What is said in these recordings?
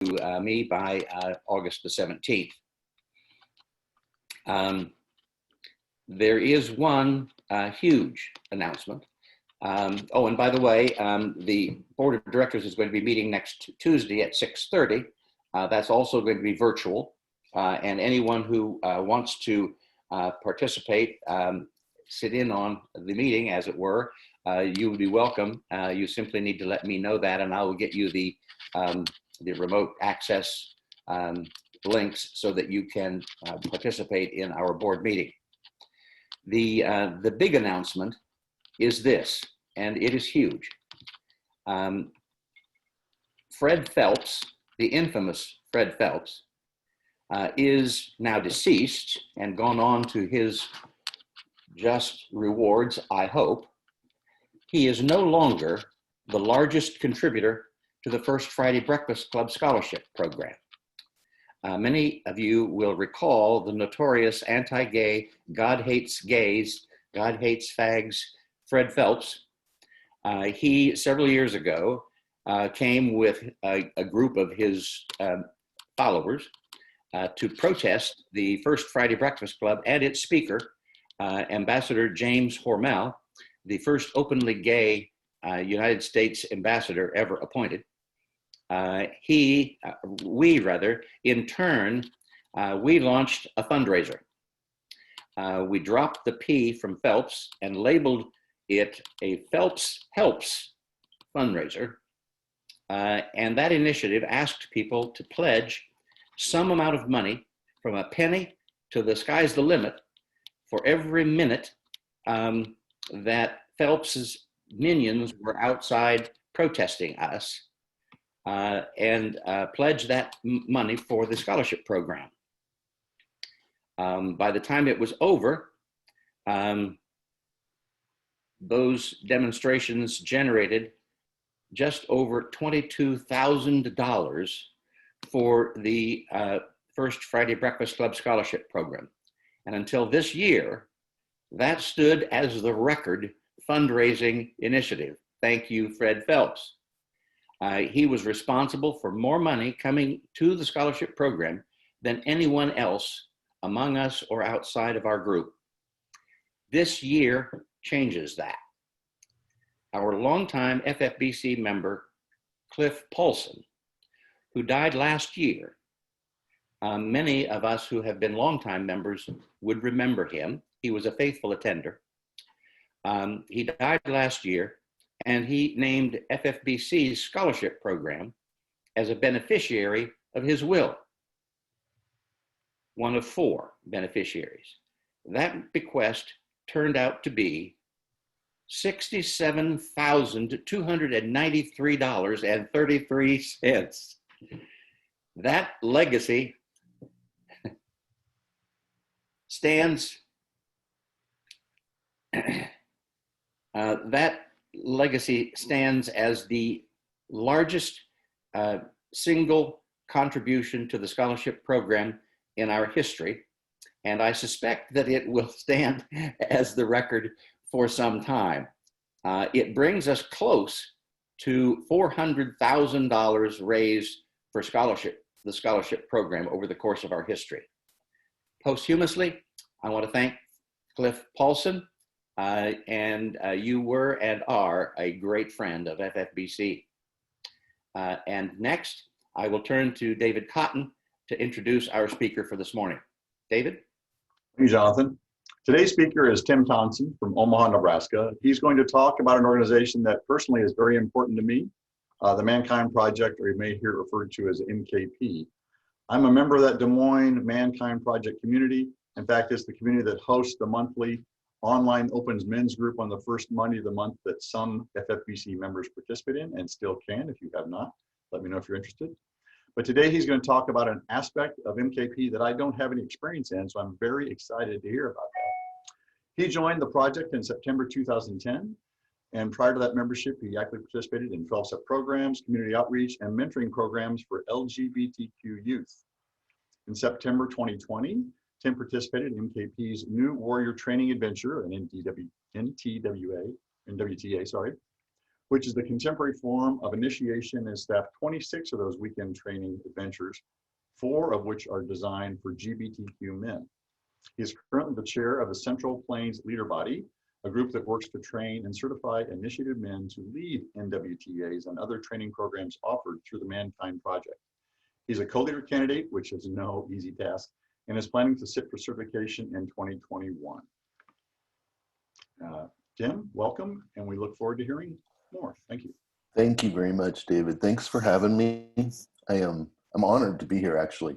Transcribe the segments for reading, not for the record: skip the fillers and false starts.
me by August the 17th. There is one huge announcement. Oh, and by the way, the board of directors is going to be meeting next Tuesday at 6:30. That's also going to be virtual. And anyone who wants to participate, sit in on the meeting, as it were, you will be welcome. You simply need to let me know that, and I will get you the remote access links so that you can participate in our board meeting. The big announcement is this, and it is huge. Fred Phelps, the infamous Fred Phelps, is now deceased and gone on to his just rewards, I hope. He is no longer the largest contributor to the First Friday Breakfast Club Scholarship Program. Many of you will recall the notorious anti-gay, God hates gays, God hates fags, Fred Phelps. He, several years ago, came with a group of his followers to protest the First Friday Breakfast Club and its speaker, Ambassador James Hormel, the first openly gay United States ambassador ever appointed. In turn, we launched a fundraiser. We dropped the P from Phelps and labeled it a Phelps Helps fundraiser. And that initiative asked people to pledge some amount of money, from a penny to the sky's the limit, for every minute that Phelps's minions were outside protesting us, and pledge that money for the scholarship program. By the time it was over, those demonstrations generated just over $22,000 for the First Friday Breakfast Club Scholarship Program. And until this year, that stood as the record fundraising initiative. Thank you, Fred Phelps. He was responsible for more money coming to the scholarship program than anyone else among us or outside of our group. This year changes that. Our longtime FFBC member, Cliff Paulson, who died last year, many of us who have been longtime members would remember him. He was a faithful attender. He died last year, and he named FFBC's scholarship program as a beneficiary of his will, one of 4 beneficiaries. That bequest turned out to be $67,293.33. That legacy stands as the largest single contribution to the scholarship program in our history, and I suspect that it will stand as the record for some time. It brings us close to $400,000 raised for the scholarship program over the course of our history. Posthumously, I want to thank Cliff Paulson, and you were and are a great friend of FFBC. And next, I will turn to David Cotton to introduce our speaker for this morning. David? Thank you, Jonathan. Today's speaker is Tim Thompson from Omaha, Nebraska. He's going to talk about an organization that personally is very important to me, the Mankind Project, or you may hear it referred to as MKP. I'm a member of that Des Moines Mankind Project community. In fact, it's the community that hosts the monthly online Opens Men's Group on the first Monday of the month that some FFBC members participate in, and still can if you have not. Let me know if you're interested. But today he's going to talk about an aspect of MKP that I don't have any experience in, so I'm very excited to hear about that. He joined the project in September 2010, and prior to that membership, he actively participated in 12-step programs, community outreach, and mentoring programs for LGBTQ youth. In September 2020, Tim participated in MKP's New Warrior Training Adventure, an NWTA, which is the contemporary form of initiation, and staffed 26 of those weekend training adventures, 4 of which are designed for GBTQ men. He is currently the chair of the Central Plains Leader Body, a group that works to train and certify initiative men to lead NWTAs and other training programs offered through the Mankind Project. He's a co-leader candidate, which is no easy task, and is planning to sit for certification in 2021. Tim, welcome, and we look forward to hearing more. Thank you. Thank you very much, David. Thanks for having me. I'm honored to be here, actually.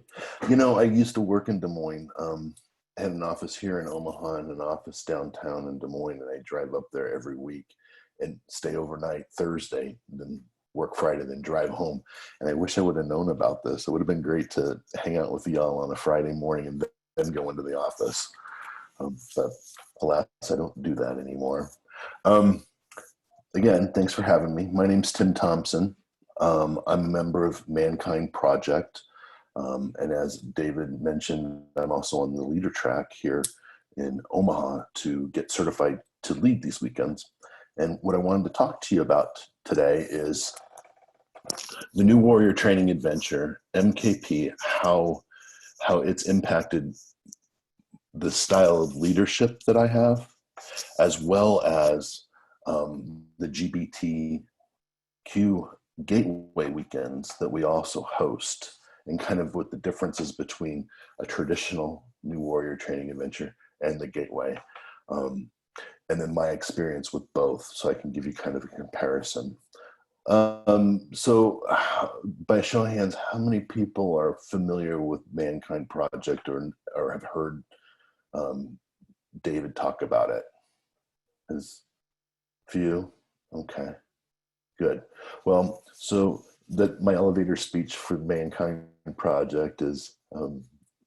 You know, I used to work in Des Moines. I had an office here in Omaha and an office downtown in Des Moines, and I drive up there every week and stay overnight Thursday, then work Friday, then drive home. And I wish I would have known about this. It would have been great to hang out with y'all on a Friday morning and then go into the office. But alas, I don't do that anymore. Again, thanks for having me. My name's Tim Thompson. I'm a member of Mankind Project. And as David mentioned, I'm also on the leader track here in Omaha to get certified to lead these weekends. And what I wanted to talk to you about today is the New Warrior Training Adventure, MKP, how it's impacted the style of leadership that I have, as well as the GBTQ gateway weekends that we also host, and kind of what the differences between a traditional New Warrior Training Adventure and the gateway. And then my experience with both, so I can give you kind of a comparison. So by show of hands, how many people are familiar with Mankind Project or have heard David talk about it? Is few? Okay, good. Well, so my elevator speech for Mankind Project is,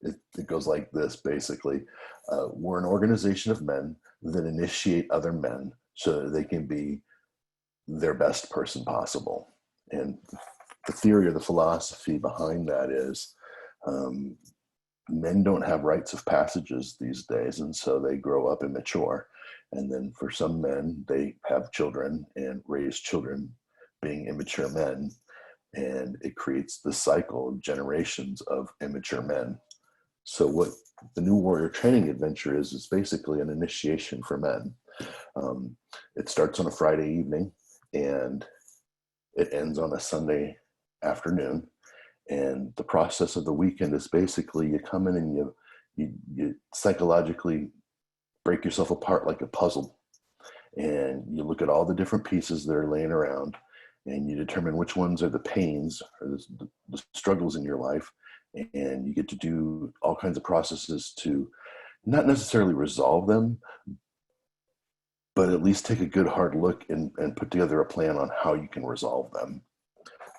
it goes like this, basically. We're an organization of men that initiate other men so that they can be their best person possible. And the theory or the philosophy behind that is men don't have rites of passages these days, and so they grow up immature. And then for some men, they have children and raise children being immature men. And it creates the cycle of generations of immature men. So what the New Warrior Training Adventure is basically an initiation for men. It starts on a Friday evening and it ends on a Sunday afternoon. And the process of the weekend is basically you come in and you psychologically break yourself apart like a puzzle. And you look at all the different pieces that are laying around, and you determine which ones are the pains or the struggles in your life. And you get to do all kinds of processes to not necessarily resolve them, but at least take a good hard look and put together a plan on how you can resolve them.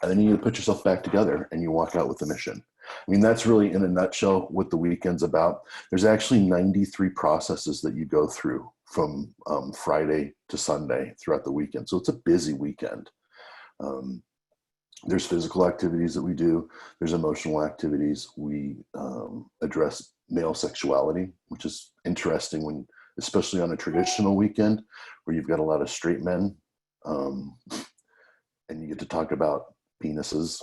And then you put yourself back together and you walk out with a mission. I mean, that's really in a nutshell what the weekend's about. There's actually 93 processes that you go through from Friday to Sunday throughout the weekend. So it's a busy weekend. There's physical activities that we do. There's emotional activities. We address male sexuality, which is interesting when, especially on a traditional weekend where you've got a lot of straight men, and you get to talk about penises.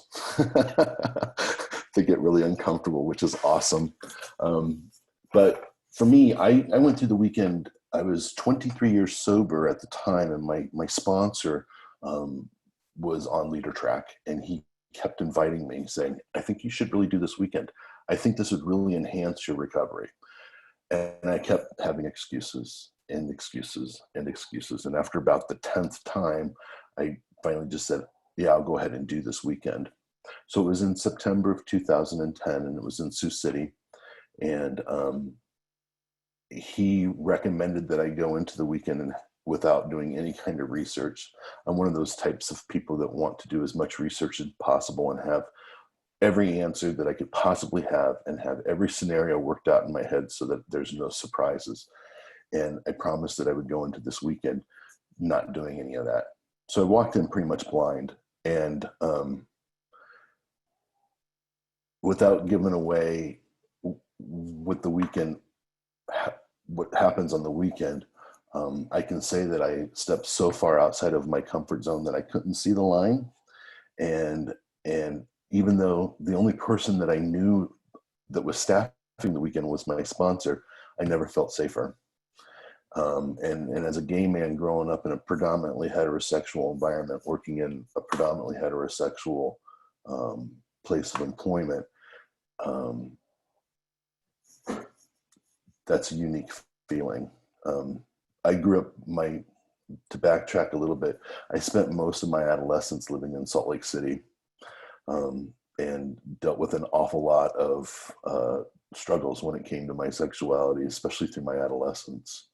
They get really uncomfortable, which is awesome. But for me, I went through the weekend. I was 23 years sober at the time, and my sponsor was on leader track, and he kept inviting me, saying, I think you should really do this weekend. I think this would really enhance your recovery. And I kept having excuses and excuses and excuses. And after about the 10th time, I finally just said, yeah, I'll go ahead and do this weekend. So it was in September of 2010, and it was in Sioux City. And he recommended that I go into the weekend and without doing any kind of research. I'm one of those types of people that want to do as much research as possible and have every answer that I could possibly have and have every scenario worked out in my head so that there's no surprises. And I promised that I would go into this weekend not doing any of that. So I walked in pretty much blind, and without giving away what the weekend, what happens on the weekend, I can say that I stepped so far outside of my comfort zone that I couldn't see the line. And even though the only person that I knew that was staffing the weekend was my sponsor, I never felt safer. And as a gay man growing up in a predominantly heterosexual environment, working in a predominantly heterosexual place of employment, that's a unique feeling. I grew up, to backtrack a little bit, I spent most of my adolescence living in Salt Lake City, and dealt with an awful lot of struggles when it came to my sexuality, especially through my adolescence.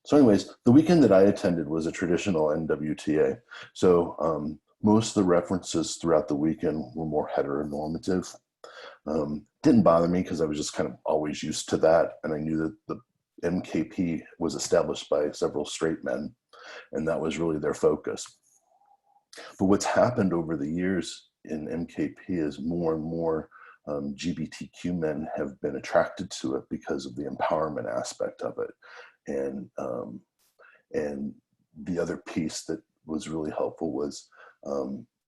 So anyways, the weekend that I attended was a traditional NWTA. So most of the references throughout the weekend were more heteronormative. Didn't bother me because I was just kind of always used to that. And I knew that the MKP was established by several straight men, and that was really their focus. But what's happened over the years in MKP is more and more GBTQ men have been attracted to it because of the empowerment aspect of it. And the other piece that was really helpful was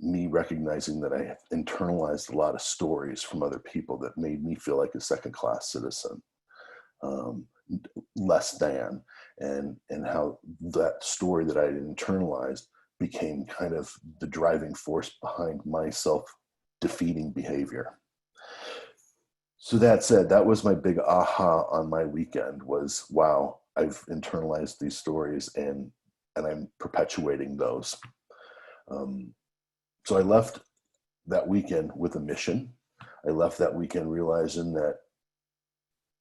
me recognizing that I have internalized a lot of stories from other people that made me feel like a second-class citizen, less than, and how that story that I had internalized became kind of the driving force behind my self-defeating behavior. So that said, that was my big aha on my weekend was, wow, I've internalized these stories and I'm perpetuating those. So I left that weekend with a mission. I left that weekend realizing that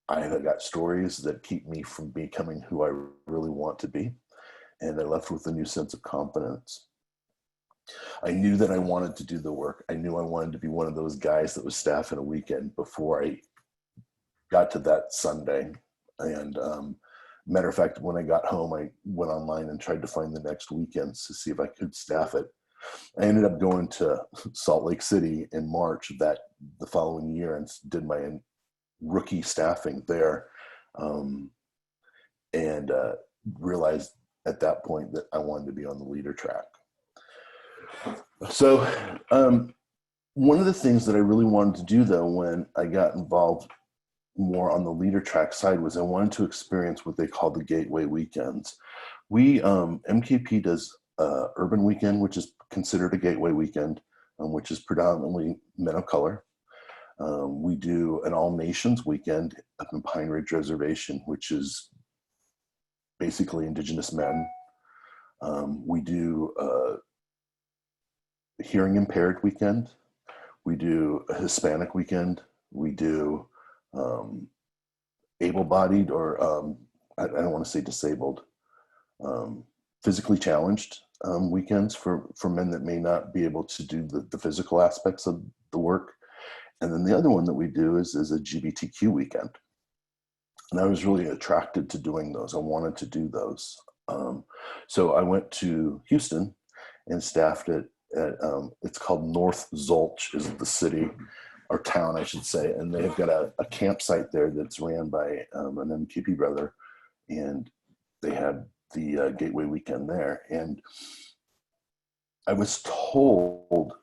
I have got stories that keep me from becoming who I really want to be. And I left with a new sense of confidence. I knew that I wanted to do the work. I knew I wanted to be one of those guys that was staffing a weekend before I got to that Sunday. And matter of fact, when I got home, I went online and tried to find the next weekends to see if I could staff it. I ended up going to Salt Lake City in March the following year and did my rookie staffing there, and realized at that point that I wanted to be on the leader track. So one of the things that I really wanted to do, though, when I got involved more on the leader track side, was I wanted to experience what they call the gateway weekends. MKP does Urban Weekend, which is considered a gateway weekend, which is predominantly men of color. We do an All Nations weekend up in Pine Ridge Reservation, which is basically Indigenous men. We do a hearing impaired weekend. We do a Hispanic weekend. We do able-bodied, or I don't want to say disabled, physically challenged weekends for men that may not be able to do the physical aspects of the work. And then the other one that we do is a GBTQ weekend. And I was really attracted to doing those. I wanted to do those. So I went to Houston and staffed it at, it's called North Zulch is the city, or town, I should say. And they've got a campsite there that's ran by an MKP brother. And they had the Gateway weekend there. And I was told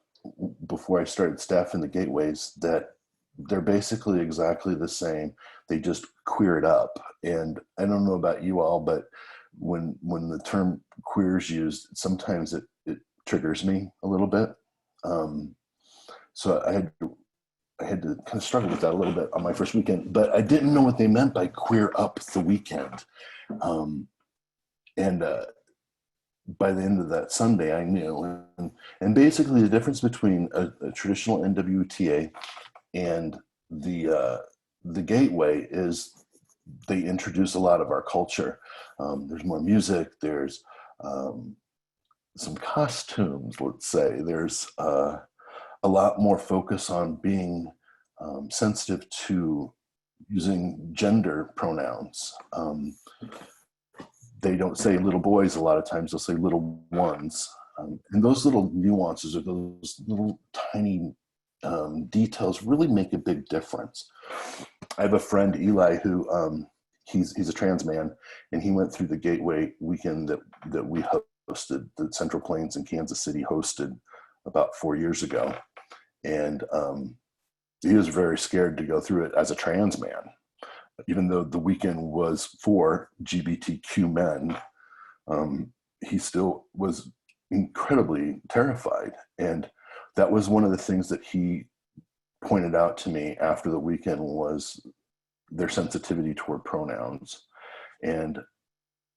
before I started staffing the gateways that they're basically exactly the same. They just queer it up. And I don't know about you all, but when the term queer is used, sometimes it triggers me a little bit. So I had to kind of struggle with that a little bit on my first weekend, but I didn't know what they meant by queer up the weekend. By the end of that Sunday, I knew. And basically the difference between a traditional NWTA and the Gateway is they introduce a lot of our culture. There's more music, there's some costumes, let's say. There's a lot more focus on being sensitive to using gender pronouns. They don't say little boys a lot of times, they'll say little ones. And those little nuances or those little tiny details really make a big difference. I have a friend, Eli, who he's a trans man, and he went through the Gateway weekend that we hosted, that Central Plains and Kansas City hosted about 4 years ago. And he was very scared to go through it as a trans man, even though the weekend was for LGBTQ men. He still was incredibly terrified. And that was one of the things that he pointed out to me after the weekend, was their sensitivity toward pronouns. And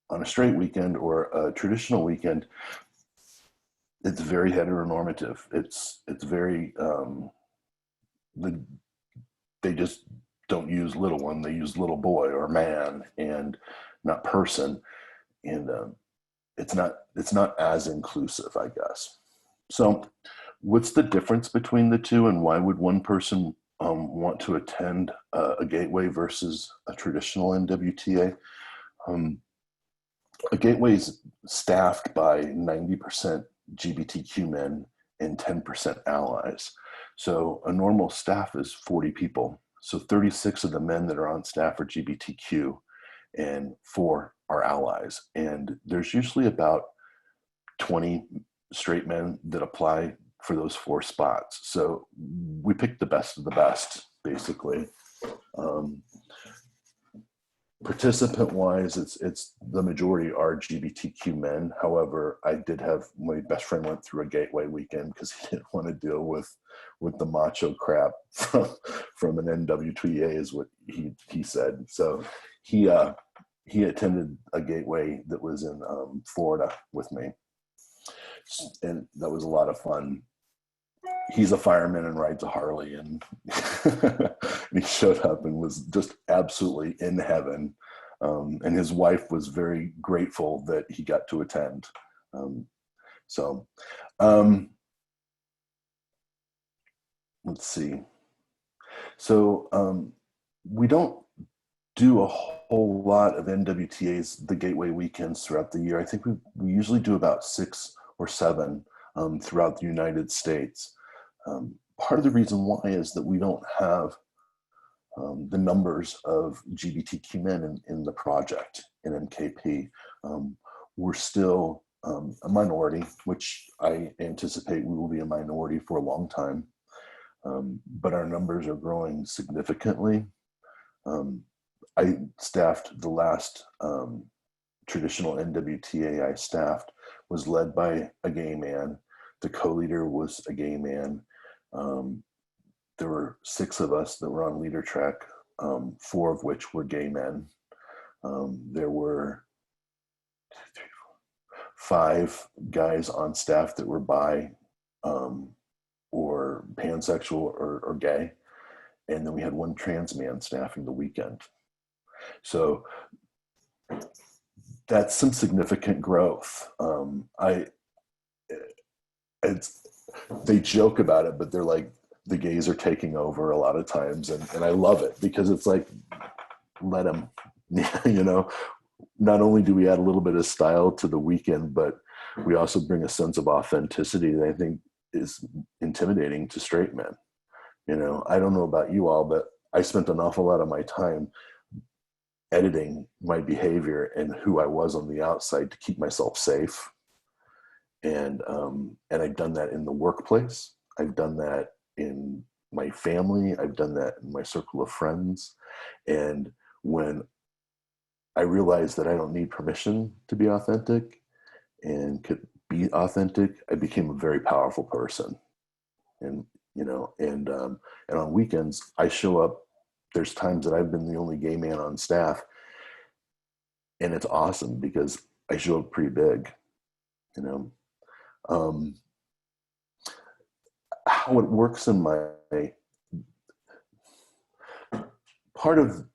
on a straight weekend or a traditional weekend, it's very heteronormative. It's very, they just don't use little one, they use little boy or man, and not person. And it's not as inclusive, I guess. So what's the difference between the two, and why would one person want to attend a Gateway versus a traditional NWTA? A Gateway is staffed by 90% LGBTQ men and 10% allies. So a normal staff is 40 people. So 36 of the men that are on staff are LGBTQ and 4 are allies. And there's usually about 20 straight men that apply for those 4 spots. So we picked the best of the best, basically. Participant wise, it's the majority are LGBTQ men. However, I did have, my best friend went through a Gateway weekend because he didn't want to deal with the macho crap from an NWTA, is what he said. So he attended a Gateway that was in Florida with me, and that was a lot of fun. He's a fireman and rides a Harley, and he showed up and was just absolutely in heaven. And his wife was very grateful that he got to attend. Let's see. So we don't do a whole lot of NWTAs, the Gateway weekends, throughout the year. I think we usually do about 6 or 7 throughout the United States. Part of the reason why is that we don't have the numbers of LGBTQ men in the project in MKP. We're still a minority, which I anticipate we will be a minority for a long time. But our numbers are growing significantly. I staffed the last traditional NWTA I staffed was led by a gay man. The co-leader was a gay man. There were 6 of us that were on leader track, 4 of which were gay men. There were 5 guys on staff that were bi or pansexual or gay. And then we had 1 trans man staffing the weekend. So that's some significant growth. They joke about it, but they're like, the gays are taking over a lot of times. And I love it, because it's like, let them, you know, not only do we add a little bit of style to the weekend, but we also bring a sense of authenticity that I think is intimidating to straight men. You know, I don't know about you all, but I spent an awful lot of my time editing my behavior and who I was on the outside to keep myself safe. And I've done that in the workplace. I've done that in my family. I've done that in my circle of friends. And when I realized that I don't need permission to be authentic and could be authentic, I became a very powerful person. And, you know, and on weekends, I show up. There's times that I've been the only gay man on staff, and it's awesome because I show up pretty big, you know. How it works in my part of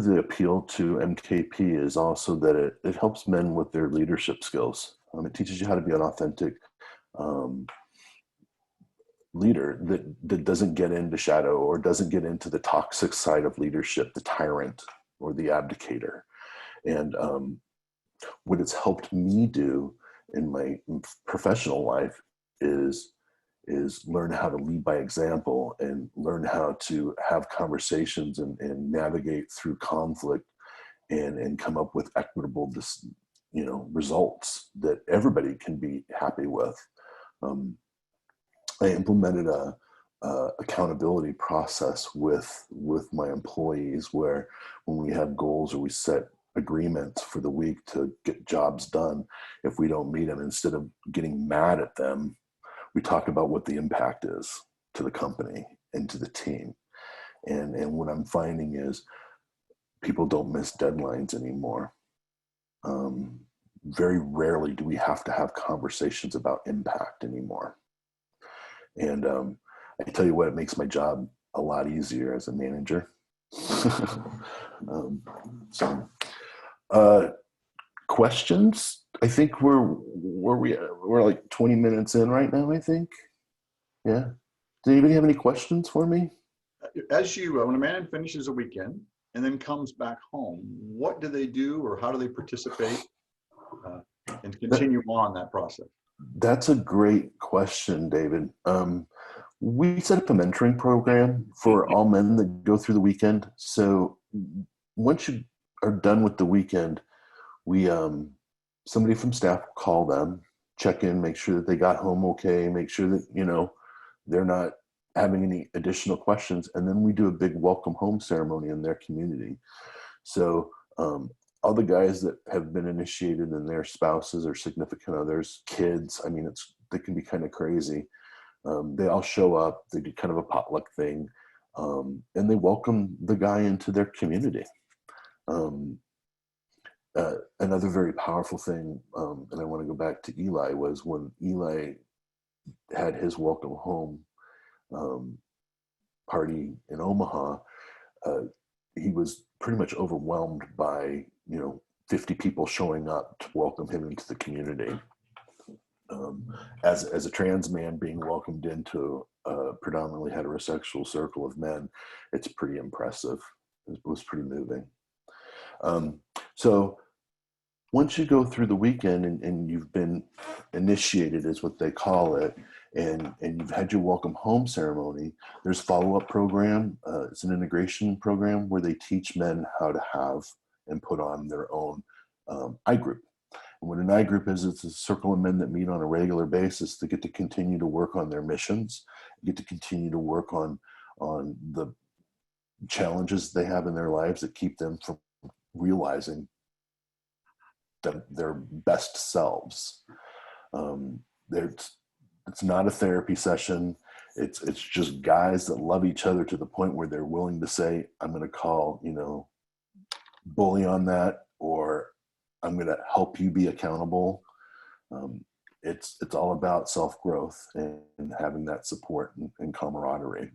the appeal to MKP is also that it helps men with their leadership skills. It teaches you how to be an authentic leader that doesn't get into shadow or doesn't get into the toxic side of leadership, the tyrant or the abdicator. And what it's helped me do in my professional life is learn how to lead by example and learn how to have conversations and navigate through conflict and come up with equitable, results that everybody can be happy with. I implemented a accountability process with my employees, where when we have goals or we set agreements for the week to get jobs done, if we don't meet them, instead of getting mad at them, we talk about what the impact is to the company and to the team. And what I'm finding is people don't miss deadlines anymore. Very rarely do we have to have conversations about impact anymore. And I tell you what, it makes my job a lot easier as a manager. Questions? I think we're like 20 minutes in right now, I think. Yeah. Does anybody have any questions for me? As when a man finishes a weekend and then comes back home, what do they do, or how do they participate and continue on that process? That's a great question, David. We set up a mentoring program for all men that go through the weekend. So once you are done with the weekend, we somebody from staff will call them, check in, make sure that they got home okay, make sure that they're not having any additional questions, and then we do a big welcome home ceremony in their community. So all the guys that have been initiated and their spouses or significant others, kids, they can be kind of crazy. They all show up, they do kind of a potluck thing, and they welcome the guy into their community. Another very powerful thing, and I want to go back to Eli, was when Eli had his welcome home party in Omaha, he was pretty much overwhelmed by 50 people showing up to welcome him into the community. As a trans man being welcomed into a predominantly heterosexual circle of men, it's pretty impressive. It was pretty moving. So once you go through the weekend and you've been initiated, is what they call it, and you've had your welcome home ceremony, there's a follow-up program. It's an integration program where they teach men how to have and put on their own I group. And what an I group is, it's a circle of men that meet on a regular basis to get to continue to work on their missions, get to continue to work on the challenges they have in their lives that keep them from realizing their best selves. It's not a therapy session. It's just guys that love each other to the point where they're willing to say, I'm going to call, bully on that, or I'm going to help you be accountable. It's all about self-growth and having that support and camaraderie.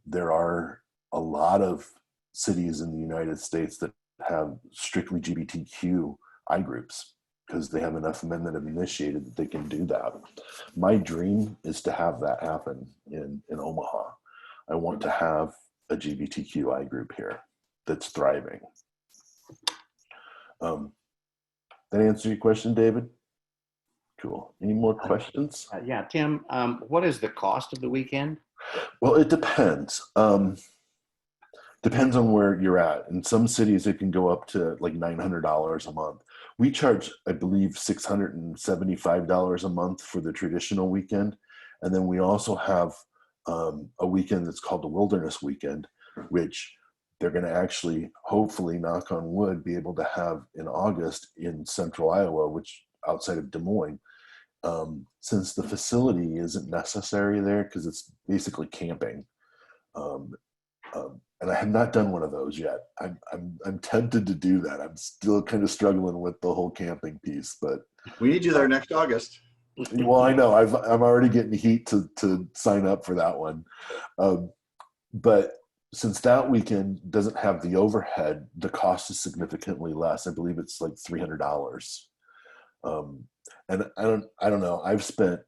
There are a lot of cities in the United States that have strictly LGBTQ I groups because they have enough men that have initiated that they can do that. My dream is to have that happen in Omaha. I want to have a LGBTQI group here that's thriving. That answer your question, David? Cool. Any more questions? Yeah, Tim, what is the cost of the weekend? Well, it depends. Depends on where you're at. In some cities, it can go up to like $900 a month. We charge, I believe, $675 a month for the traditional weekend. And then we also have a weekend that's called the Wilderness Weekend, which they're going to actually, hopefully, knock on wood, be able to have in August in central Iowa, which outside of Des Moines, since the facility isn't necessary there because it's basically camping. And I have not done one of those yet. I'm tempted to do that. I'm still kind of struggling with the whole camping piece, but we need you there next August. Well, I know I'm already getting heat to sign up for that one. But since that weekend doesn't have the overhead, the cost is significantly less. I believe it's like $300. And I don't know. I've spent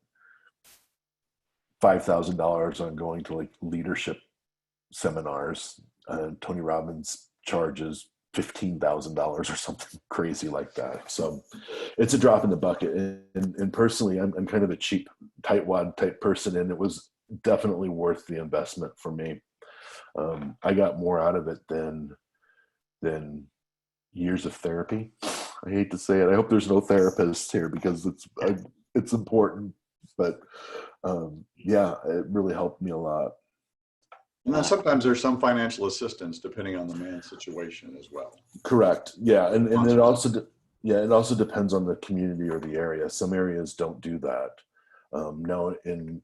$5,000 on going to like leadership seminars. Tony Robbins charges $15,000 or something crazy like that. So it's a drop in the bucket. And personally, I'm kind of a cheap tightwad type person, and it was definitely worth the investment for me. I got more out of it than years of therapy. I hate to say it. I hope there's no therapists here because it's important. But yeah, it really helped me a lot. And then sometimes there's some financial assistance depending on the man's situation as well. Correct. Yeah, and it also depends on the community or the area. Some areas don't do that. Now in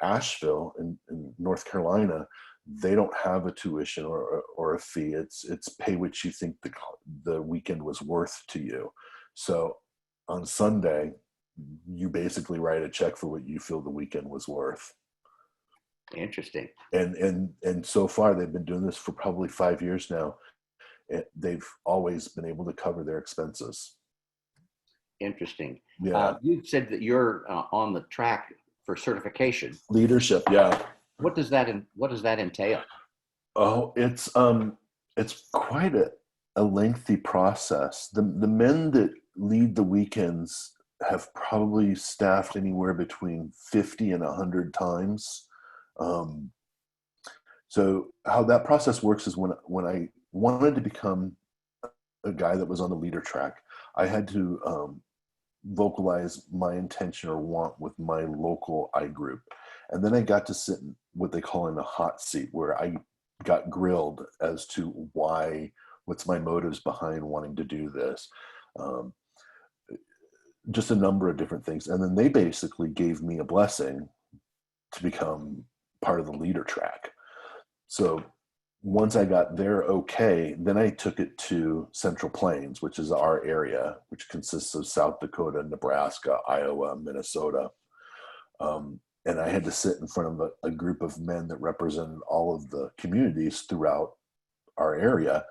Asheville, in North Carolina, they don't have a tuition or a fee. It's pay what you think the weekend was worth to you. So on Sunday, you basically write a check for what you feel the weekend was worth. Interesting. And so far they've been doing this for probably 5 years now. They've always been able to cover their expenses. Interesting. Yeah. You said that you're on the track for certification. Leadership. Yeah. What does that entail? Oh, it's quite a lengthy process. The men that lead the weekends have probably staffed anywhere between 50 and 100 times. So how that process works is when I wanted to become a guy that was on the leader track, I had to vocalize my intention or want with my local I group. And then I got to sit in what they call in a hot seat, where I got grilled as to what's my motives behind wanting to do this. Just a number of different things. And then they basically gave me a blessing to become part of the leader track. So once I got their okay, then I took it to Central Plains, which is our area, which consists of South Dakota, Nebraska, Iowa, Minnesota. And I had to sit in front of a group of men that represented all of the communities throughout our area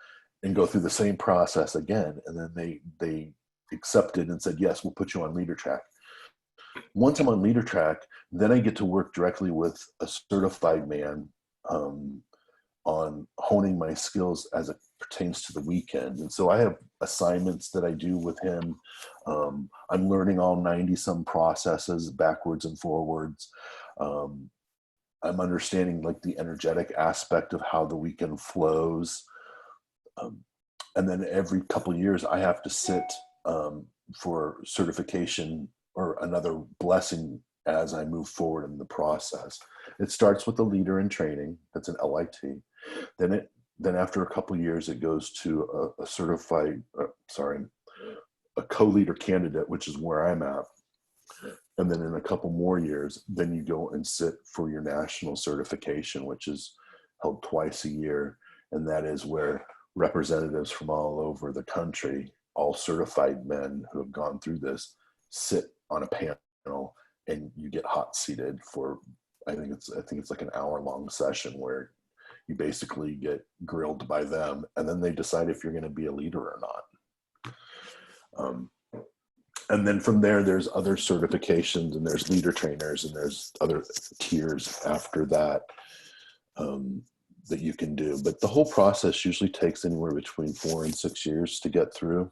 and go through the same process again. And then they accepted and said, yes, we'll put you on leader track. Once I'm on leader track, then I get to work directly with a certified man on honing my skills as it pertains to the weekend. And so I have assignments that I do with him. I'm learning all 90-some processes backwards and forwards. I'm understanding like the energetic aspect of how the weekend flows. And then every couple of years I have to sit for certification or another blessing as I move forward in the process. It starts with a leader in training. That's an LIT. Then after a couple of years, it goes to a co-leader candidate, which is where I'm at. And then in a couple more years, then you go and sit for your national certification, which is held twice a year. And that is where representatives from all over the country, all certified men who have gone through this, sit on a panel, and you get hot seated for, I think it's like an hour-long session where you basically get grilled by them, and then they decide if you're going to be a leader or not. And then from there, there's other certifications, and there's leader trainers, and there's other tiers after that that you can do. But the whole process usually takes anywhere between 4 and 6 years to get through.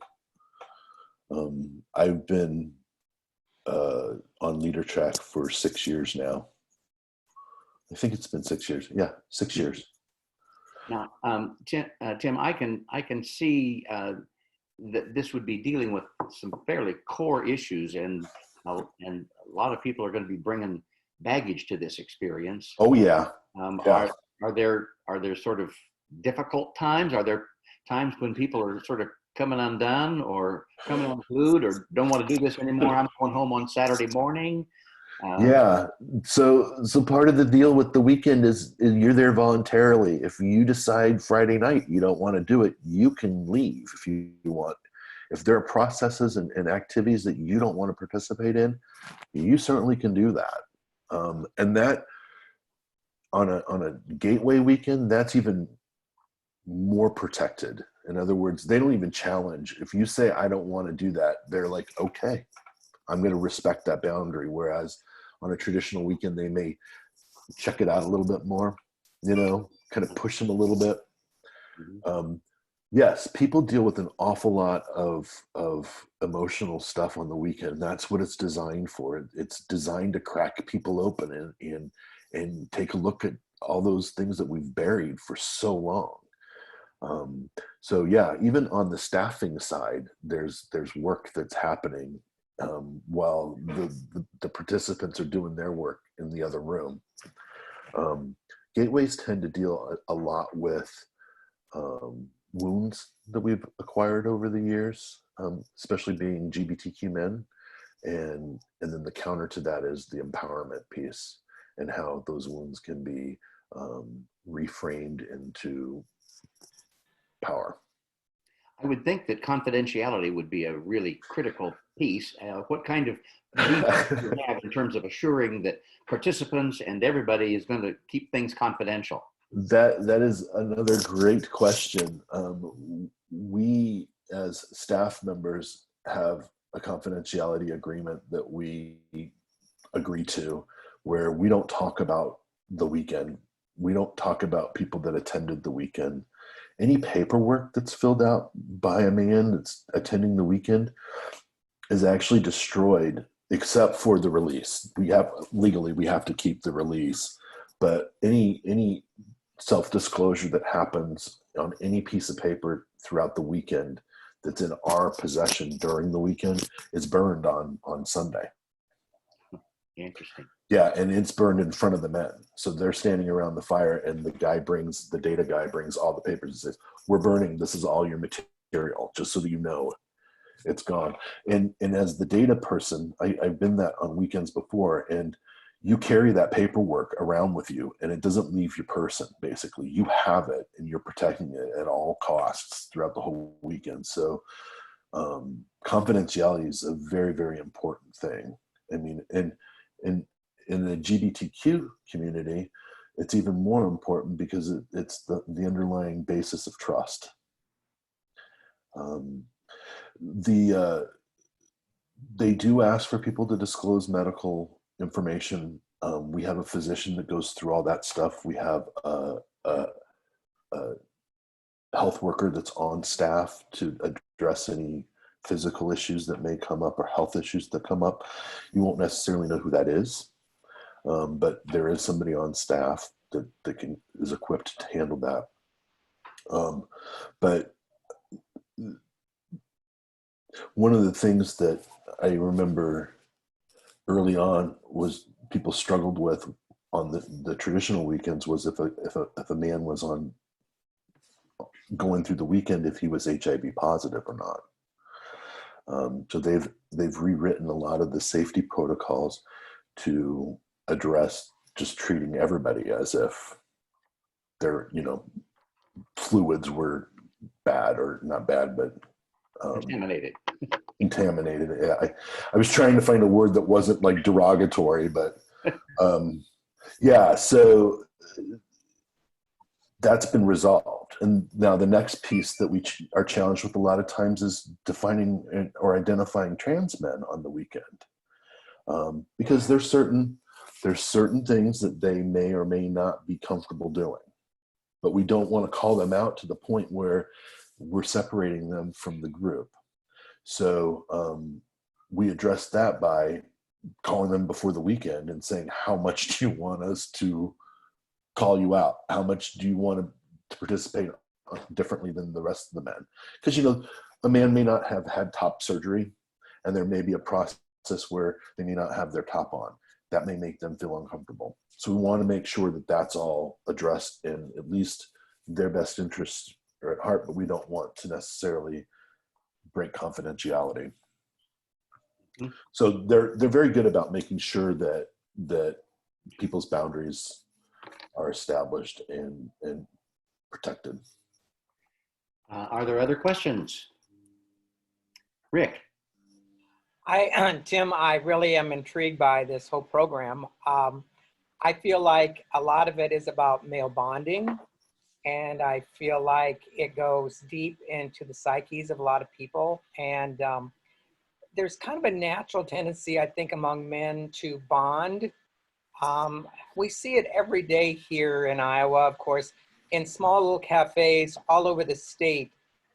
I've been on leader track for 6 years now. I think it's been 6 years. Yeah, 6 years. Now, Tim, I can see that this would be dealing with some fairly core issues, and a lot of people are going to be bringing baggage to this experience. Oh yeah. Yeah. Are there sort of difficult times? Are there times when people are sort of coming undone or coming unglued or don't want to do this anymore? I'm going home on Saturday morning. Yeah. So part of the deal with the weekend is you're there voluntarily. If you decide Friday night you don't want to do it, you can leave if you want. If there are processes and activities that you don't want to participate in, you certainly can do that. And that on a gateway weekend, that's even more protected. In other words, they don't even challenge. If you say, I don't want to do that, they're like, okay, I'm going to respect that boundary. Whereas on a traditional weekend, they may check it out a little bit more, kind of push them a little bit. Yes, people deal with an awful lot of emotional stuff on the weekend. That's what it's designed for. It's designed to crack people open and take a look at all those things that we've buried for so long. So yeah, even on the staffing side, there's work that's happening while the participants are doing their work in the other room. Gateways tend to deal a lot with wounds that we've acquired over the years, especially being GBTQ men. And then the counter to that is the empowerment piece and how those wounds can be reframed into power. I would think that confidentiality would be a really critical piece. What kind of details do you have in terms of assuring that participants and everybody is going to keep things confidential? That is another great question. We as staff members have a confidentiality agreement that we agree to, where we don't talk about the weekend. We don't talk about people that attended the weekend. Any paperwork that's filled out by a man that's attending the weekend is actually destroyed, except for the release. We have to keep the release, but any self-disclosure that happens on any piece of paper throughout the weekend that's in our possession during the weekend is burned on Sunday. Interesting. Yeah, and it's burned in front of the men. So they're standing around the fire, and the data guy brings all the papers and says, "We're burning. This is all your material, just so that you know it's gone." And as the data person, I've been that on weekends before, and you carry that paperwork around with you, and it doesn't leave your person. Basically, you have it, and you're protecting it at all costs throughout the whole weekend. So confidentiality is a very, very important thing. I mean, and in the GBTQ community, it's even more important because it's the underlying basis of trust. They do ask for people to disclose medical information. We have a physician that goes through all that stuff. We have a health worker that's on staff to address any physical issues that may come up or health issues that come up. You won't necessarily know who that is, but there is somebody on staff that is equipped to handle that. But one of the things that I remember early on was people struggled with on the traditional weekends was if a man was on going through the weekend, if he was HIV positive or not. So they've rewritten a lot of the safety protocols to address just treating everybody as if their fluids were bad, or not bad, but contaminated. Yeah, I was trying to find a word that wasn't like derogatory, but yeah, so that's been resolved. And now the next piece that we are challenged with a lot of times is defining or identifying trans men on the weekend, because there's certain things that they may or may not be comfortable doing, but we don't want to call them out to the point where we're separating them from the group. So we address that by calling them before the weekend and saying, how much do you want us to call you out? How much do you want to participate differently than the rest of the men? Because, a man may not have had top surgery, and there may be a process where they may not have their top on. That may make them feel uncomfortable. So we want to make sure that that's all addressed in at least their best interests are at heart, but we don't want to necessarily break confidentiality. Mm-hmm. So they're very good about making sure that people's boundaries are established and protected. Are there other questions? Rick. Tim, I really am intrigued by this whole program. I feel like a lot of it is about male bonding, and I feel like it goes deep into the psyches of a lot of people. And there's kind of a natural tendency, I think, among men to bond. We see it every day here in Iowa, of course, in small little cafes all over the state.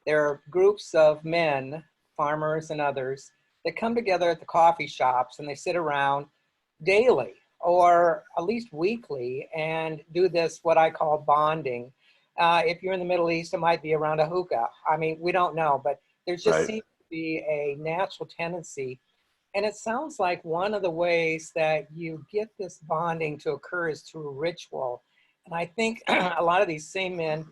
There are groups of men, farmers and others, that come together at the coffee shops, and they sit around daily or at least weekly and do this, what I call bonding. if you're in the Middle East, it might be around a hookah. I mean, we don't know, but there just Right. seems to be a natural tendency. And it sounds like one of the ways that you get this bonding to occur is through ritual. And I think a lot of these same men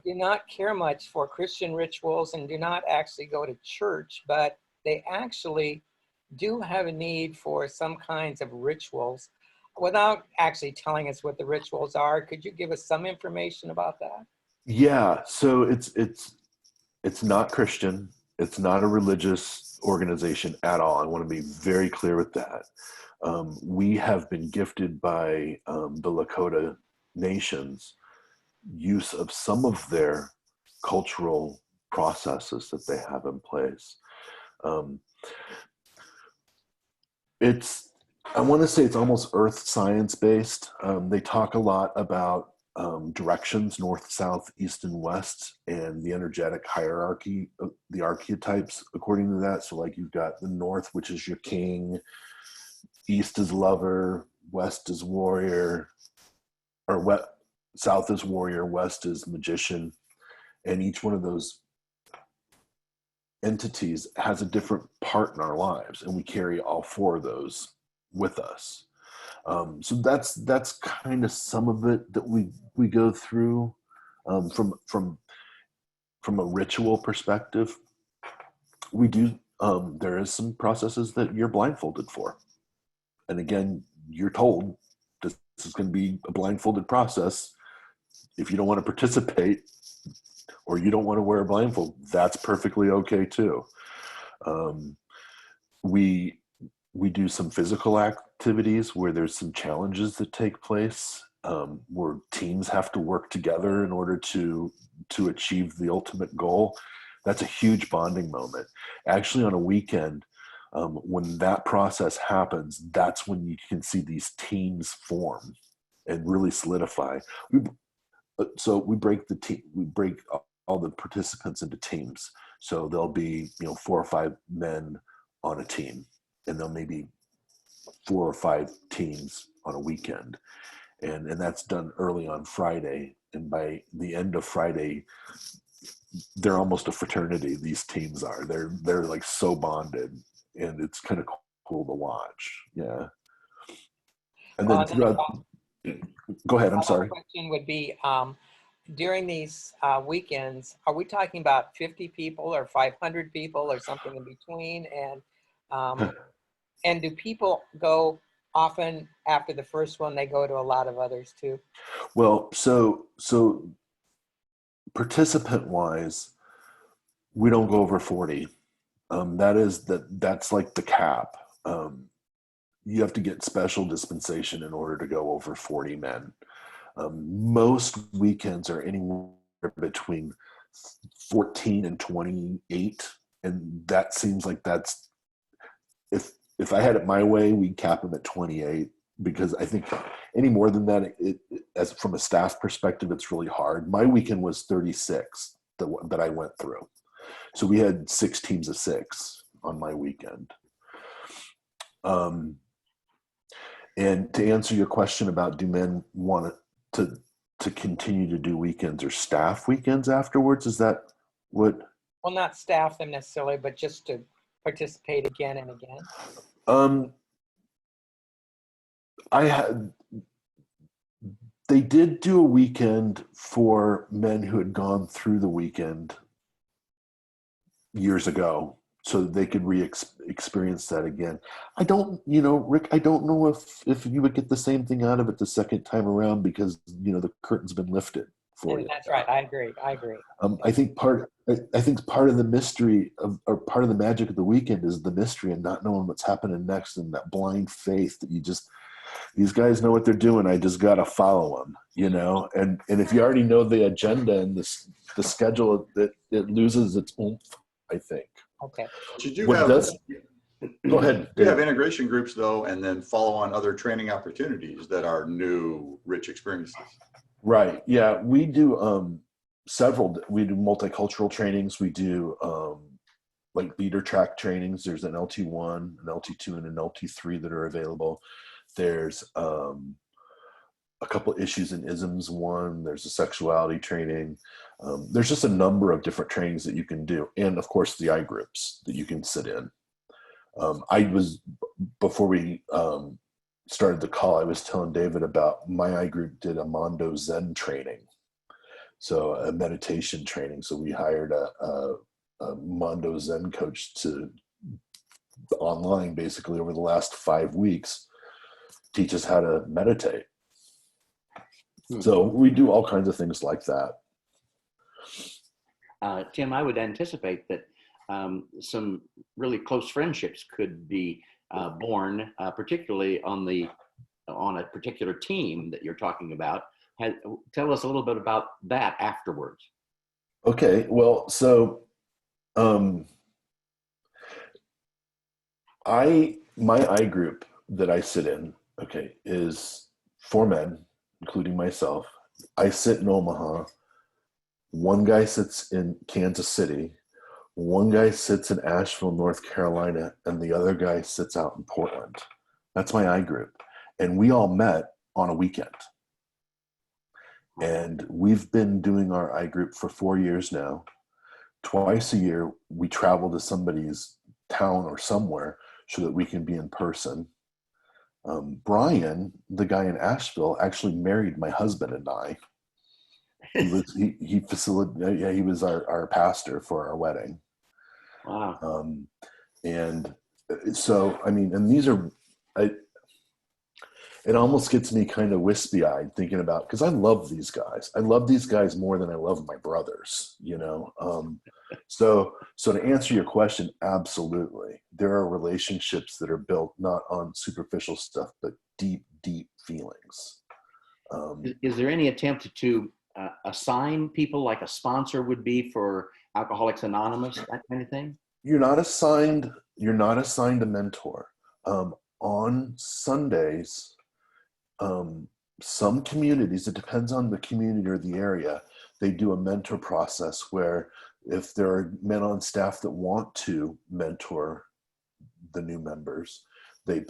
do not care much for Christian rituals and do not actually go to church, but they actually do have a need for some kinds of rituals. Without actually telling us what the rituals are, could you give us some information about that? Yeah, so it's not Christian. It's not a religious organization at all. I want to be very clear with that. We have been gifted by the Lakota nations use of some of their cultural processes that they have in place. I want to say it's almost earth science based. They talk a lot about directions, north, south, east, and west, and the energetic hierarchy of the archetypes according to that. So like you've got the north, which is your king, east is lover, west is warrior, or south is warrior, west is magician. And each one of those entities has a different part in our lives, and we carry all four of those with us. So that's kind of some of it that we go through from a ritual perspective. We do there is some processes that you're blindfolded for, and again, you're told this is going to be a blindfolded process. If you don't want to participate or you don't want to wear a blindfold, that's perfectly okay too. We do some physical activities where there's some challenges that take place, where teams have to work together in order to achieve the ultimate goal. That's a huge bonding moment. Actually, on a weekend, when that process happens, that's when you can see these teams form and really solidify. So we break all the participants into teams. So there'll be 4 or 5 men on a team, and there'll maybe 4 or 5 teams on a weekend, and that's done early on Friday. And by the end of Friday, they're almost a fraternity. These teams are. They're like so bonded, and it's kind of cool to watch. Yeah. And then go ahead. I'm sorry. Question would be, during these weekends, are we talking about 50 people or 500 people or something in between? And do people go often after the first one? They go to a lot of others too. Well, so participant wise, we don't go over 40. That's like the cap. You have to get special dispensation in order to go over 40 men. Most weekends are anywhere between 14 and 28, and that seems like that's if I had it my way, we'd cap them at 28, because I think any more than that, as from a staff perspective, it's really hard. My weekend was 36 that I went through, so we had 6 teams of 6 on my weekend. And to answer your question about do men want to continue to do weekends or staff weekends afterwards, is that what? Well, not staff them necessarily, but just to participate again and again. They did do a weekend for men who had gone through the weekend years ago, so that they could experience that again. I don't, Rick, I don't know if you would get the same thing out of it the second time around, because, the curtain's been lifted for you. That's right. I agree. I think part of the mystery or part of the magic of the weekend is the mystery and not knowing what's happening next, and that blind faith that these guys know what they're doing. I just got to follow them, and if you already know the agenda and the schedule, it loses its oomph, I think. Okay. Go ahead. You have integration groups though, and then follow on other training opportunities that are new, rich experiences. Right. Yeah. We do several. We do multicultural trainings. We do like leader track trainings. There's an LT1, an LT2, and an LT3 that are available. There's a couple issues and isms. One, there's a sexuality training. There's just a number of different trainings that you can do. And of course, the I groups that you can sit in. Before we started the call, I was telling David about my I group did a Mondo Zen training. So a meditation training. So we hired a Mondo Zen coach to online basically over the last 5 weeks teach us how to meditate. So we do all kinds of things like that. Tim, I would anticipate that some really close friendships could be born, particularly on a particular team that you're talking about. Tell us a little bit about that afterwards. Okay, well, so my I group that I sit in, okay, is 4 men, including myself. I sit in Omaha. One guy sits in Kansas City. One guy sits in Asheville, North Carolina, and the other guy sits out in Portland. That's my I group. And we all met on a weekend. And we've been doing our I group for 4 years now. Twice a year, we travel to somebody's town or somewhere so that we can be in person. Brian, the guy in Asheville, actually married my husband and I. He facilitated. Yeah, he was our pastor for our wedding. Wow. And so, I mean, and these are, it almost gets me kind of wispy-eyed thinking about, because I love these guys. I love these guys more than I love my brothers, you know? So to answer your question, absolutely. There are relationships that are built not on superficial stuff, but deep, deep feelings. Is there any attempt to assign people like a sponsor would be for Alcoholics Anonymous, that kind of thing? You're not assigned a mentor. On Sundays, some communities, it depends on the community or the area, they do a mentor process where if there are men on staff that want to mentor the new members, they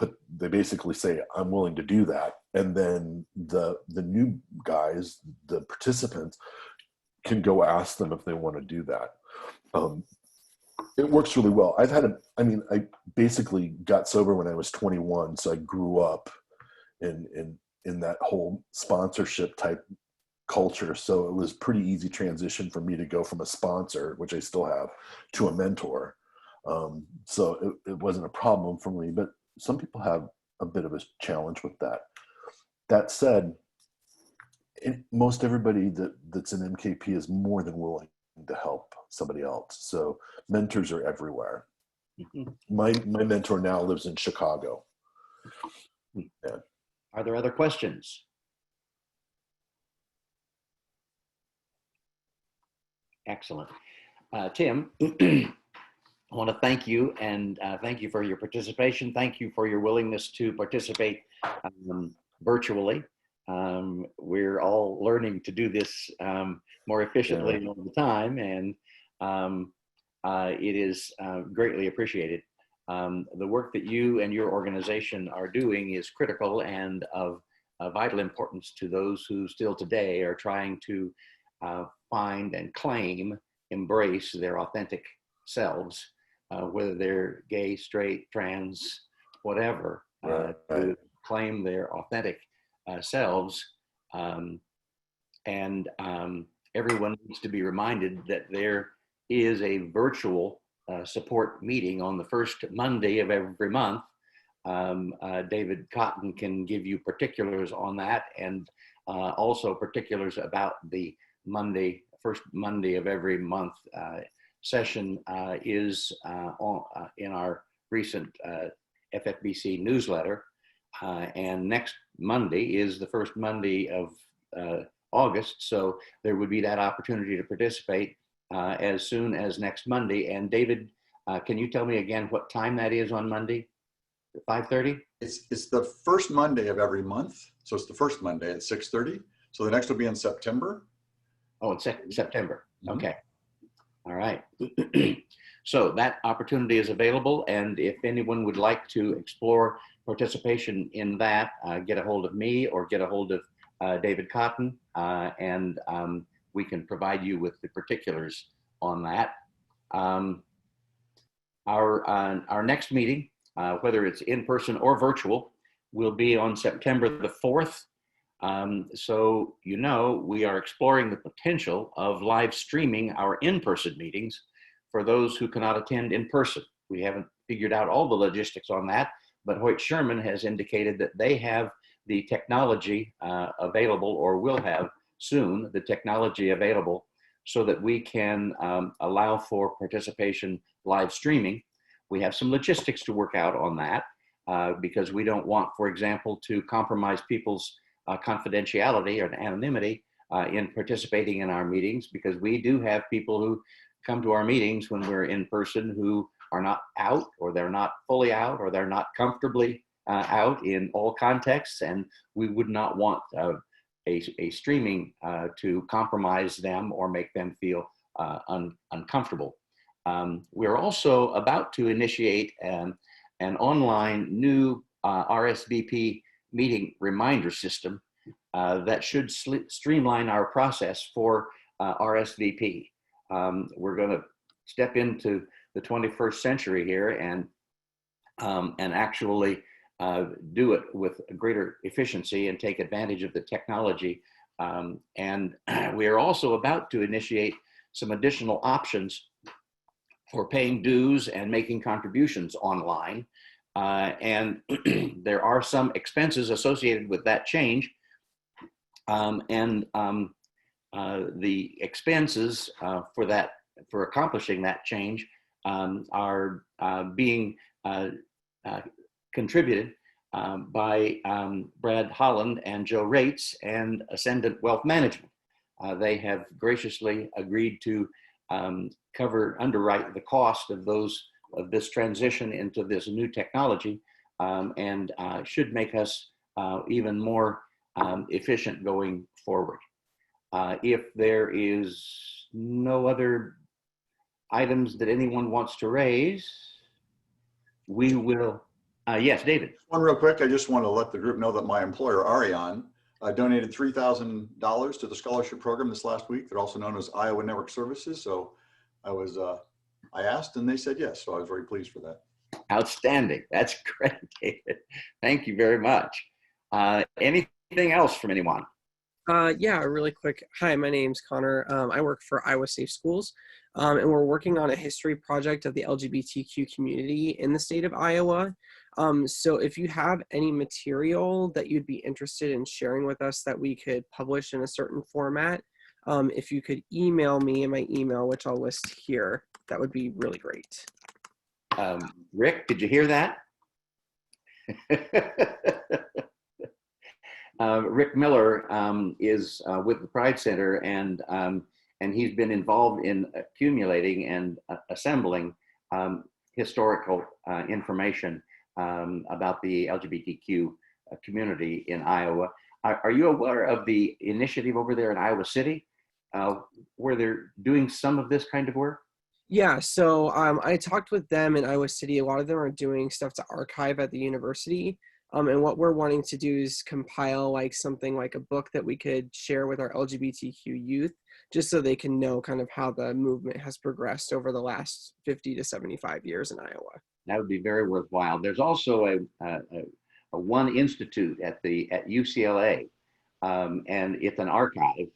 basically say, I'm willing to do that. And then the new guys, the participants, can go ask them if they want to do that. It works really well. I basically got sober when I was 21, so I grew up in that whole sponsorship type culture. So it was pretty easy transition for me to go from a sponsor, which I still have, to a mentor. So it wasn't a problem for me, but some people have a bit of a challenge with that. That said, most everybody that's an MKP is more than willing to help somebody else. So mentors are everywhere. My mentor now lives in Chicago. Yeah. Are there other questions? Excellent. Tim, I want to thank you, and thank you for your participation. Thank you for your willingness to participate virtually. We're all learning to do this more efficiently all the time, and it is greatly appreciated. The work that you and your organization are doing is critical and of vital importance to those who still today are trying to find and claim, embrace their authentic selves, whether they're gay, straight, trans, whatever, to claim their authentic selves. And everyone needs to be reminded that there is a virtual support meeting on the first Monday of every month. David Cotton can give you particulars on that, and also particulars about the first Monday of every month session is in our recent FFBC newsletter. And next Monday is the first Monday of August, so there would be that opportunity to participate as soon as next Monday. And David, can you tell me again what time that is on Monday? 5:30? It's the first Monday of every month, so it's the first Monday at 6:30. So the next will be in September. Oh, it's September. Mm-hmm. Okay. All right. So that opportunity is available, and if anyone would like to explore participation in that, get a hold of me or get a hold of David Cotton, and we can provide you with the particulars on that. Our next meeting, whether it's in person or virtual, will be on September the 4th. So, you know, we are exploring the potential of live streaming our in-person meetings for those who cannot attend in person. We haven't figured out all the logistics on that, but Hoyt Sherman has indicated that they have the technology available, or will have soon the technology available, so that we can allow for participation live streaming. We have some logistics to work out on that because we don't want, for example, to compromise people's confidentiality or anonymity in participating in our meetings, because we do have people who come to our meetings when we're in person who are not out, or they're not fully out, or they're not comfortably out in all contexts, and we would not want a streaming to compromise them or make them feel uncomfortable. We're also about to initiate an online new RSVP meeting reminder system that should streamline our process for RSVP. We're going to step into the 21st century here and actually do it with greater efficiency and take advantage of the technology. And we are also about to initiate some additional options for paying dues and making contributions online. And there are some expenses associated with that change. The expenses for accomplishing that change are being contributed by Brad Holland and Joe Rates and Ascendant Wealth Management. They have graciously agreed to underwrite the cost of this transition into this new technology, and should make us even more efficient going forward. If there is no other items that anyone wants to raise, we will. Yes, David. One real quick, I just want to let the group know that my employer, Ariane, donated $3,000 to the scholarship program this last week. They're also known as Iowa Network Services. So I asked and they said yes. So I was very pleased for that. Outstanding. That's great, David. Thank you very much. Anything else from anyone? Yeah, really quick. Hi, my name's Connor. I work for Iowa Safe Schools, and we're working on a history project of the LGBTQ community in the state of Iowa. So if you have any material that you'd be interested in sharing with us that we could publish in a certain format, if you could email me in my email, which I'll list here, that would be really great. Rick, did you hear that? Rick Miller is with the Pride Center, and he's been involved in accumulating and assembling historical information about the LGBTQ community in Iowa. Are you aware of the initiative over there in Iowa City where they're doing some of this kind of work? Yeah, so I talked with them in Iowa City. A lot of them are doing stuff to archive at the university. And what we're wanting to do is compile like something like a book that we could share with our LGBTQ youth, just so they can know kind of how the movement has progressed over the last 50 to 75 years in Iowa. That would be very worthwhile. There's also a one institute at UCLA, and it's an archive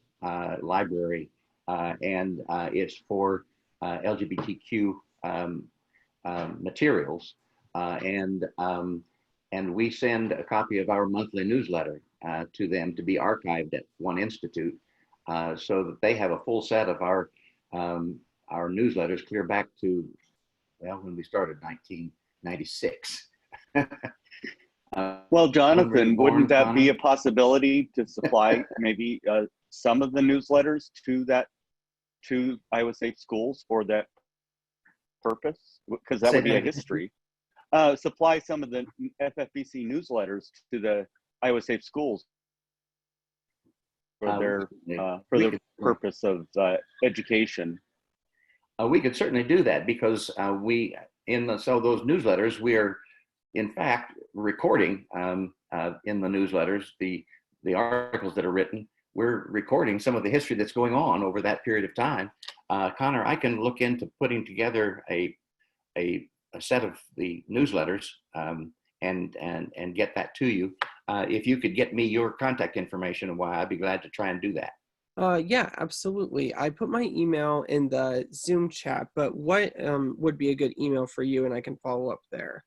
library, and it's for LGBTQ materials, and we send a copy of our monthly newsletter to them to be archived at one institute, so that they have a full set of our newsletters clear back to, well, when we started, 1996. Well, Jonathan, wouldn't that be a possibility to supply maybe some of the newsletters to Iowa Safe Schools for that purpose? Because that would be a history. Supply some of the FFBC newsletters to the Iowa Safe Schools for their purpose of education. We could certainly do that, because so those newsletters, we are in fact recording in the newsletters the the articles that are written, we're recording some of the history that's going on over that period of time. Connor, I can look into putting together a set of the newsletters and get that to you. If you could get me your contact information, why, I'd be glad to try and do that. Yeah, absolutely. I put my email in the Zoom chat, but what would be a good email for you, and I can follow up there?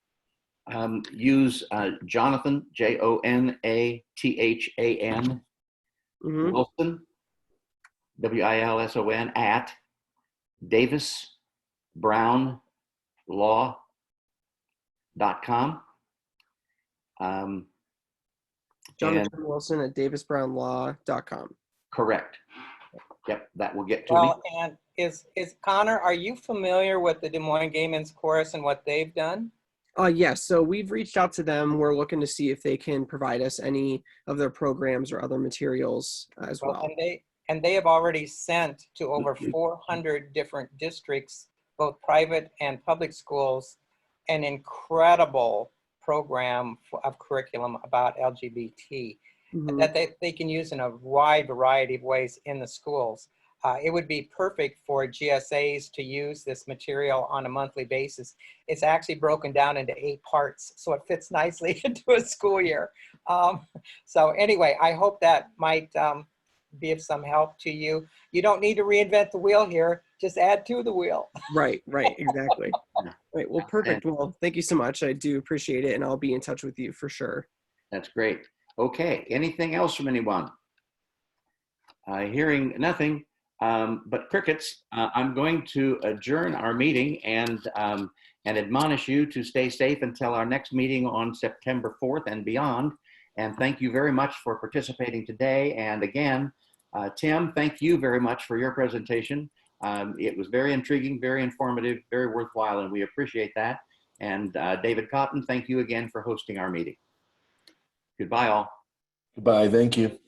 Use Jonathan, Jonathan, Wilson, Wilson, at davisbrownlaw.com. Jonathan Wilson at davisbrownlaw.com. Correct. Yep, that will get to Well, me. and is Connor, are you familiar with the Des Moines Gay Men's Chorus and what they've done? Yes, so we've reached out to them. We're looking to see if they can provide us any of their programs or other materials as well. And they have already sent to over 400 different districts, both private and public schools, an incredible program of curriculum about LGBT that they can use in a wide variety of ways in the schools. It would be perfect for GSAs to use this material on a monthly basis. It's actually broken down into 8 parts, so it fits nicely into a school year. So anyway, I hope that might be of some help to you. You don't need to reinvent the wheel here, just add to the wheel. Right, exactly. Right, well, perfect. Well, thank you so much. I do appreciate it, and I'll be in touch with you for sure. That's great. Okay, anything else from anyone? Hearing nothing but crickets, I'm going to adjourn our meeting and admonish you to stay safe until our next meeting on September 4th and beyond. And thank you very much for participating today. And again, Tim, thank you very much for your presentation. It was very intriguing, very informative, very worthwhile, and we appreciate that. And David Cotton, thank you again for hosting our meeting. Goodbye, all. Goodbye. Thank you.